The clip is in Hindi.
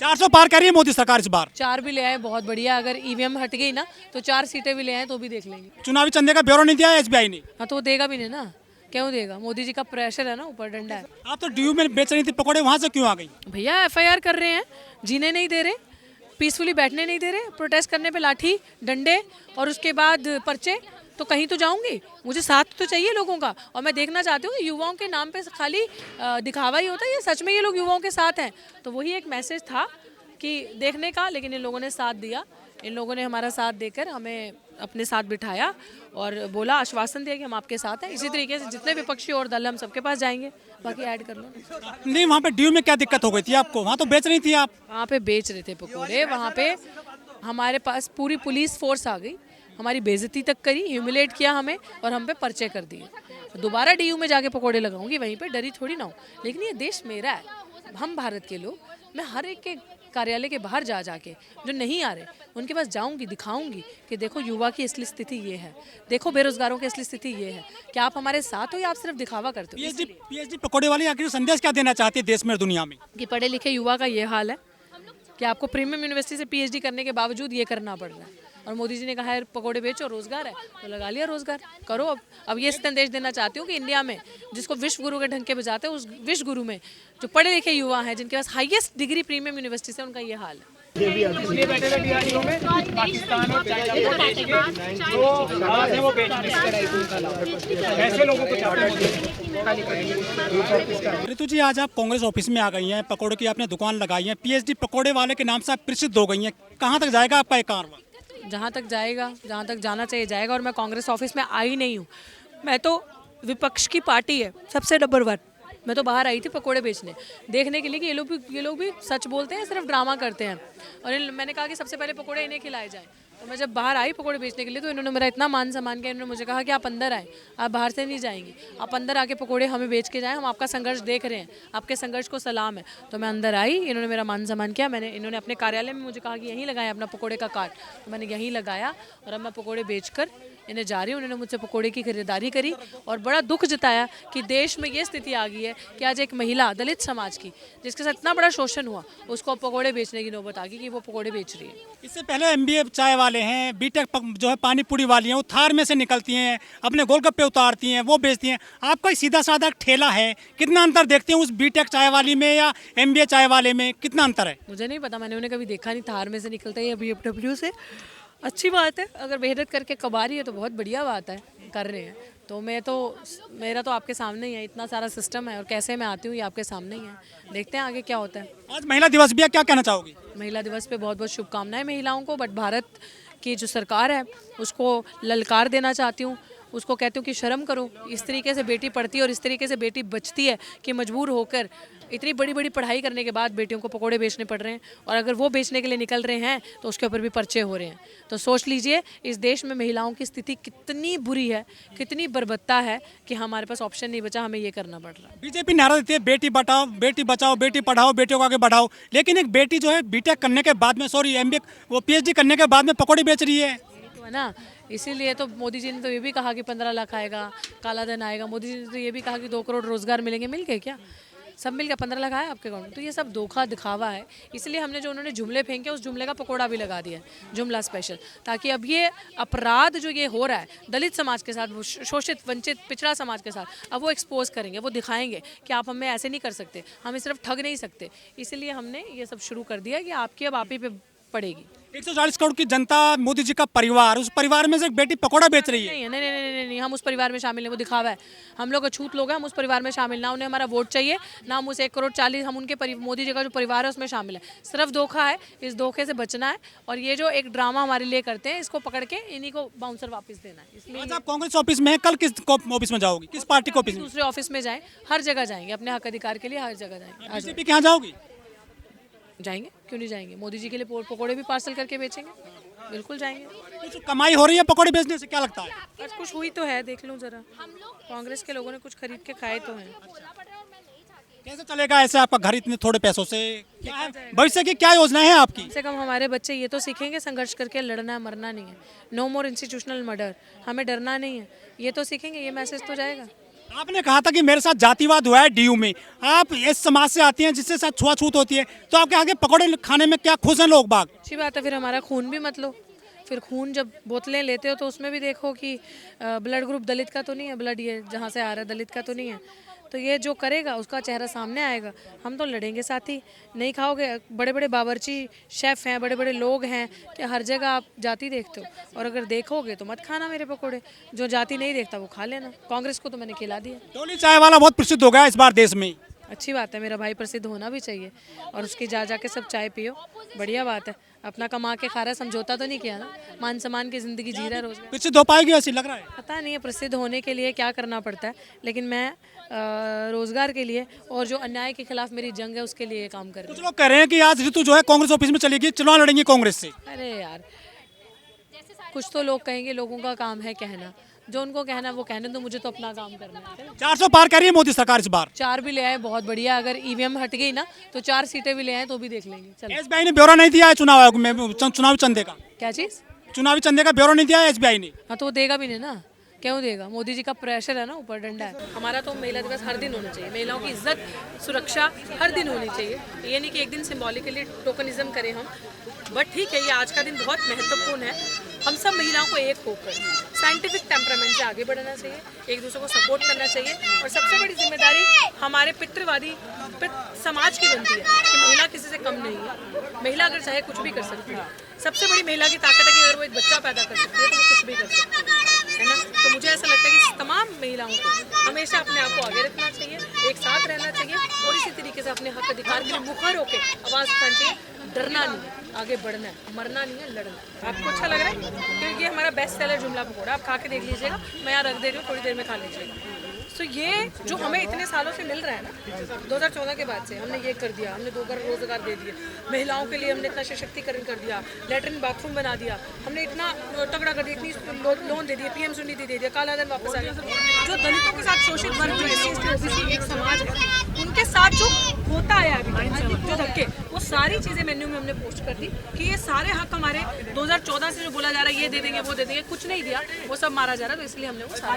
400 पार कर रही है मोदी सरकार इस बार। 4 भी ले आए, बहुत बढ़िया। अगर ईवीएम हट गई ना तो 4 सीटें भी ले आए तो भी देख लेंगे। चुनावी चंदे का ब्यौरा नहीं दिया है एसबीआई ने। हाँ तो वो देगा भी नहीं ना, क्यों देगा? मोदी जी का प्रेशर है ना, ऊपर डंडा है। आप तो डीयू में बेच रही थी पकौड़े, वहां से क्यों आ गई? भैया एफआईआर कर रहे हैं, जीने नहीं दे रहे, पीसफुली बैठने नहीं दे रहे, प्रोटेस्ट करने पे लाठी डंडे और उसके बाद पर्चे। तो कहीं तो जाऊंगी, मुझे साथ तो चाहिए लोगों का। और मैं देखना चाहती हूँ युवाओं के नाम पे खाली दिखावा ही होता है या सच में ये लोग युवाओं के साथ हैं। तो वही एक मैसेज था कि देखने का, लेकिन इन लोगों ने साथ दिया। इन लोगों ने हमारा साथ देकर हमें अपने साथ बिठाया और बोला, आश्वासन दिया कि हम आपके साथ हैं। इसी तरीके से जितने विपक्षी और दल हम सबके पास जाएंगे। बाकी ऐड कर लो। नहीं, वहाँ पे डीयू में क्या दिक्कत हो गई थी आपको? वहाँ तो बेच रही थी आप। वहाँ पे बेच रहे थे पकोड़े, वहाँ पे हमारे पास पूरी पुलिस फोर्स आ गई, हमारी बेइज्जती तक करी, ह्यूमिलेट किया हमें और हम पे पर्चे कर दिए। दोबारा डीयू में जाके पकोड़े लगाऊंगी वहीं पे, डरी थोड़ी ना हो। लेकिन ये देश मेरा है, हम भारत के लोग। मैं हर एक के कार्यालय के बाहर जा जाके जो नहीं आ रहे उनके पास जाऊंगी, दिखाऊंगी कि देखो युवा की असली स्थिति ये है, देखो बेरोजगारों की असली स्थिति ये है। क्या आप हमारे साथ हो या आप सिर्फ दिखावा करते हो? पीएचडी पकौड़े वाले आखिर संदेश क्या देना चाहते हैं देश में और दुनिया में? कि पढ़े लिखे युवा का ये हाल है कि आपको प्रीमियम यूनिवर्सिटी से पीएचडी करने के बावजूद ये करना पड़ रहा है। और मोदी जी ने कहा है पकोड़े बेचो, रोजगार है तो लगा लिया रोजगार, करो। अब ये संदेश देना चाहती हूँ कि इंडिया में जिसको विश्व गुरु के ढंग के बजाते हैं, उस विश्व गुरु में जो पढ़े लिखे युवा हैं जिनके पास हाईएस्ट डिग्री प्रीमियम यूनिवर्सिटी से, उनका ये हाल है। इसलिए बैठे हुए DRDO में पाकिस्तान और चाइना को देख के जो आवाज है वो बेच रहे हैं। ऐसे लोगों को ऋतु जी, आज आप कांग्रेस ऑफिस में आ गई हैं, पकौड़े की आपने दुकान लगाई है, पीएचडी पकौड़े वाले के नाम से आप प्रसिद्ध हो गई हैं। कहाँ तक जाएगा आपका ये कारवां? जहाँ तक जाएगा, जहाँ तक जाना चाहिए जाएगा। और मैं कांग्रेस ऑफिस में आई नहीं हूँ, मैं तो विपक्ष की पार्टी है सबसे नंबर 1। मैं तो बाहर आई थी पकोड़े बेचने, देखने के लिए कि ये लोग भी सच बोलते हैं, सिर्फ ड्रामा करते हैं। और मैंने कहा कि सबसे पहले पकोड़े इन्हें खिलाए जाएं। तो मैं जब बाहर आई पकोड़े बेचने के लिए, तो इन्होंने मेरा इतना मान सम्मान किया। इन्होंने मुझे कहा कि आप अंदर आए, आप बाहर से नहीं जाएंगी, आप अंदर आके पकोड़े हमें बेच के जाएं, हम आपका संघर्ष देख रहे हैं, आपके संघर्ष को सलाम है। तो मैं अंदर आई, इन्होंने मेरा मान सम्मान किया। इन्होंने अपने कार्यालय में मुझे कहा कि यहीं लगाएं अपना पकोड़े का कार्ड, तो मैंने यहीं लगाया और अब मैं पकोड़े बेचकर इन्हें जा रही हूँ। उन्होंने मुझसे पकोड़े की खरीदारी करी और बड़ा दुख जताया कि देश में ये स्थिति आ गई है कि आज एक महिला दलित समाज की, जिसके साथ इतना बड़ा शोषण हुआ, उसको पकोड़े बेचने की नौबत आ गई कि वो पकोड़े बेच रही है। इससे पहले एमबीए चाय वाले हैं, बीटेक जो है पानी पूरी वाली हैं, वो थार में से निकलती हैं, अपने गोलगप्पे उतारती हैं, वो बेचती हैं। आपका सीधा साधा ठेला है, कितना अंतर देखते हैं उस बीटेक चाय वाली में या एमबीए चाय वाले में? कितना अंतर है? मुझे नहीं पता, मैंने उन्हें कभी देखा नहीं। थार में से निकलता है BFW से, अच्छी बात है। अगर मेहनत करके कमा रही है तो बहुत बढ़िया बात है, कर रहे हैं। तो मेरा तो आपके सामने ही है, इतना सारा सिस्टम है और कैसे मैं आती हूँ ये आपके सामने ही है। देखते हैं आगे क्या होता है। आज महिला दिवस भी है, क्या कहना चाहोगी? महिला दिवस पे बहुत बहुत शुभकामनाएं महिलाओं को। बट भारत की जो सरकार है उसको ललकार देना चाहती हूँ, उसको कहती हूँ कि शर्म करो। इस तरीके से बेटी पढ़ती है और इस तरीके से बेटी बचती है कि मजबूर होकर इतनी बड़ी बड़ी पढ़ाई करने के बाद बेटियों को पकोड़े बेचने पड़ रहे हैं। और अगर वो बेचने के लिए निकल रहे हैं तो उसके ऊपर भी पर्चे हो रहे हैं। तो सोच लीजिए इस देश में महिलाओं की स्थिति कितनी बुरी है, कितनी बर्बत्ता है कि हमारे पास ऑप्शन नहीं बचा, हमें ये करना पड़ रहा है। बीजेपी नारा देती है बेटी बचाओ, बेटी बचाओ, बेटी पढ़ाओ, बेटियों को आगे बढ़ाओ, लेकिन एक बेटी जो है बीटेक करने के बाद में, सॉरी एमबीए वो पीएचडी करने के बाद में पकोड़े बेच रही है। तो है ना, इसीलिए तो मोदी जी ने तो ये भी कहा कि 15 लाख आएगा, काला धन आएगा। मोदी जी ने तो ये भी कहा कि 2 करोड़ रोजगार मिलेंगे। मिल गए क्या? सब मिल गया, 15 लाख आया आपके अकाउंट में। तो ये सब धोखा दिखावा है। इसलिए हमने जो उन्होंने जुमले फेंके उस जुमले का पकोड़ा भी लगा दिया, जुमला स्पेशल, ताकि अब ये अपराध जो ये हो रहा है दलित समाज के साथ, शोषित वंचित पिछड़ा समाज के साथ, अब वो एक्सपोज करेंगे, वो दिखाएंगे कि आप हमें ऐसे नहीं कर सकते, हमें सिर्फ ठग नहीं सकते। इसलिए हमने ये सब शुरू कर दिया कि आपकी अब आप ही पे पड़ेगी। 140 करोड़ की जनता, मोदी जी का परिवार, उस परिवार में से एक बेटी पकोड़ा बेच रही है। नहीं नहीं नहीं नहीं नहीं, हम उस परिवार में शामिल हैं, वो दिखावा है। हम लोग अछूत लोग हैं, हम उस परिवार में शामिल ना। उन्हें हमारा वोट चाहिए ना, हम उस 1,40,00,000 हम उनके मोदी जी का जो परिवार है उसमें शामिल है। सिर्फ धोखा है, इस धोखे से बचना है। और ये जो एक ड्रामा हमारे लिए करते हैं, इसको पकड़ के इन्हीं को बाउंसर वापस देना है। इसमें आज आप कांग्रेस ऑफिस में हैं, कल किस ऑफिस में जाओगी? किस पार्टी को ऑफिस में? दूसरे ऑफिस में जाएं, हर जगह जाएंगे, अपने हक अधिकार के लिए हर जगह जाएंगे। बीजेपी के यहाँ जाओगी? जाएंगे, क्यों नहीं जाएंगे? मोदी जी के लिए पकोड़े भी पार्सल करके बेचेंगे, बिल्कुल जाएंगे। कुछ कमाई हो रही है पकोड़े बेचने से, क्या लगता है? आज कुछ हुई तो है, देख लूँ जरा। कांग्रेस के लोगों ने कुछ खरीद के खाए तो हैं। कैसे चलेगा ऐसे आपका घर इतने थोड़े पैसों से? क्या है भविष्य की, क्या योजना है आपकी? कम से कम हमारे बच्चे ये तो सीखेंगे संघर्ष करके लड़ना है, मरना नहीं है। नो मोर इंस्टीट्यूशनल मर्डर, हमें डरना नहीं है, ये तो सीखेंगे। ये मैसेज तो जाएगा। आपने कहा था कि मेरे साथ जातिवाद हुआ है डीयू में, आप इस समाज से आती हैं जिससे साथ छुआछूत होती है, तो आपके आगे पकौड़े खाने में क्या खुश हैं लोग बाग? अच्छी बात है, फिर हमारा खून भी मत लो। फिर खून जब बोतलें लेते हो तो उसमें भी देखो कि ब्लड ग्रुप दलित का तो नहीं है, ब्लड ये जहाँ से आ रहा है दलित का तो नहीं है। तो ये जो करेगा उसका चेहरा सामने आएगा, हम तो लड़ेंगे साथ ही। नहीं खाओगे, बड़े बड़े बावर्ची शेफ़ हैं, बड़े बड़े लोग हैं कि हर जगह आप जाति देखते हो, और अगर देखोगे तो मत खाना मेरे पकोड़े। जो जाति नहीं देखता वो खा लेना। कांग्रेस को तो मैंने खिला दिया। डोली चाय वाला बहुत प्रसिद्ध हो गया इस बार देश में। अच्छी बात है, मेरा भाई प्रसिद्ध होना भी चाहिए, और उसकी जा के सब चाय पियो, बढ़िया बात है। अपना कमा के खा रहा है, समझौता तो नहीं किया ना, मान सम्मान की ज़िंदगी जी रहा है रोज़गार। प्रसिद्ध हो पाएगी ऐसी लग रहा है? पता नहीं है प्रसिद्ध होने के लिए क्या करना पड़ता है, लेकिन मैं रोज़गार के लिए और जो अन्याय के खिलाफ मेरी जंग है उसके लिए काम कर रही कुछ लोग कह रहे हैं कि आज ऋतु जो है कांग्रेस ऑफिस में चलेगी, चुनाव लड़ेंगी कांग्रेस से। हूँ। अरे यार, कुछ तो लोग कहेंगे, लोगों का काम है कहना, जो उनको कहना है वो कहने दो, मुझे तो अपना काम करना है। 400 पार कर रही है मोदी सरकार इस बार। 4 भी ले आए, बहुत बढ़िया। अगर ईवीएम हट गई ना तो 4 सीटें भी ले आए तो भी देख लेंगे। चलो, एसबीआई ने ब्यौरा नहीं दिया है चुनाव आयोग में, चुनावी चंदे का। क्या चीज़? चुनावी चंदे का ब्यौरा नहीं दिया है एसबीआई ने। हाँ तो वो देगा भी नहीं ना, क्यों देगा? मोदी जी का प्रेशर है ना, ऊपर डंडा है। हमारा तो महिला दिवस हर दिन होना चाहिए, महिलाओं की इज्जत सुरक्षा हर दिन होनी चाहिए। ये नहीं कि एक दिन सिंबॉलिकली टोकनिज्म करें हम, बट ठीक है, ये आज का दिन बहुत महत्वपूर्ण है। हम सब महिलाओं को एक होकर साइंटिफिक टेम्परामेंट से आगे बढ़ना चाहिए, एक दूसरे को सपोर्ट करना चाहिए, और सबसे बड़ी जिम्मेदारी हमारे पितृवादी समाज की बनती है कि महिला किसी से कम नहीं है। महिला अगर चाहे कुछ भी कर सकती है। सबसे बड़ी महिला की ताकत है कि अगर वो एक बच्चा पैदा कर सकती है तो वो कुछ भी कर सकती है ना। तो मुझे ऐसा लगता है कि तमाम महिलाओं को हमेशा अपने आप को आगे रखना चाहिए, एक साथ रहना चाहिए, और इसी तरीके से अपने हक अधिकार के लिए मुखर होकर आवाज़ उठानी चाहिए। डरना नहीं है, आगे बढ़ना है, मरना नहीं है, लड़ना है। आपको अच्छा लग रहा है? क्योंकि ये हमारा बेस्ट सेलर जुमला पकौड़ा, आप खा के देख लीजिएगा, मैं यहाँ रख दे रही हूँ, थोड़ी देर में खा लीजिएगा। तो ये जो हमें इतने सालों से मिल रहा है ना, 2014 के बाद से हमने ये कर दिया, हमने 2 बार रोजगार दे दिए, महिलाओं के लिए हमने इतना सशक्तिकरण कर दिया, लेटरिन बाथरूम बना दिया, हमने इतना तगड़ा कर दिया, इतनी लोन दे दिए, पीएम सुनिधि दे दिया, काला धन वापस आ गया। जो दलितों के साथ शोषित वर्ग, जो SC/ST एक समाज है, उनके साथ जो होता है अभी जो धक्के, वो सारी चीज़ें मेन्यू में हमने पोस्ट कर दी कि ये सारे हक हमारे 2014 से जो बोला जा रहा है ये दे देंगे वो दे देंगे, कुछ नहीं दिया, वो सब मारा जा रहा है। तो इसलिए हमने वो सारा